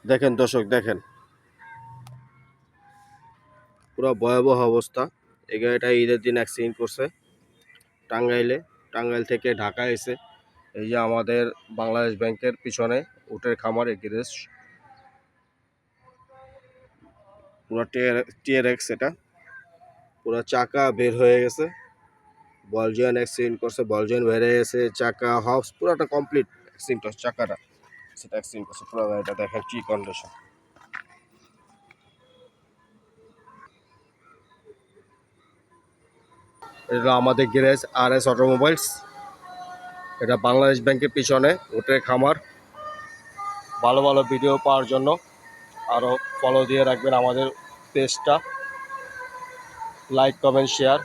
দেখেন দর্শক, দেখেন পুরো ভয়াবহ অবস্থা। এই গাড়িটা ঈদের দিন অ্যাক্সিডেন্ট করছে টাঙ্গাইলে। টাঙ্গাইল থেকে ঢাকায় এসে এই যে আমাদের বাংলাদেশ ব্যাংকের পিছনে উটের খামার গ্যারেজ, পুরো টিআরএক্স। এটা পুরো চাকা বের হয়ে গেছে, বল জয়েন অ্যাক্সিডেন্ট করছে, বল জয়েন বের হয়ে গেছে, চাকা হবস পুরোটা কমপ্লিট অ্যাক্সিডেন্ট করছে। চাকাটা সেটা অ্যাক্সিডেন্ট করছে পুরো গাড়িটা। দেখেন কি কন্ডিশন। এটা আমাদের গ্যারেজ RS অটোমোবাইলস। এটা বাংলাদেশ ব্যাংকের পিছনে উটের খামার। ভালো ভালো ভিডিও পাওয়ার জন্য আরও ফলো দিয়ে রাখবেন আমাদের পেজটা, লাইক কমেন্ট শেয়ার।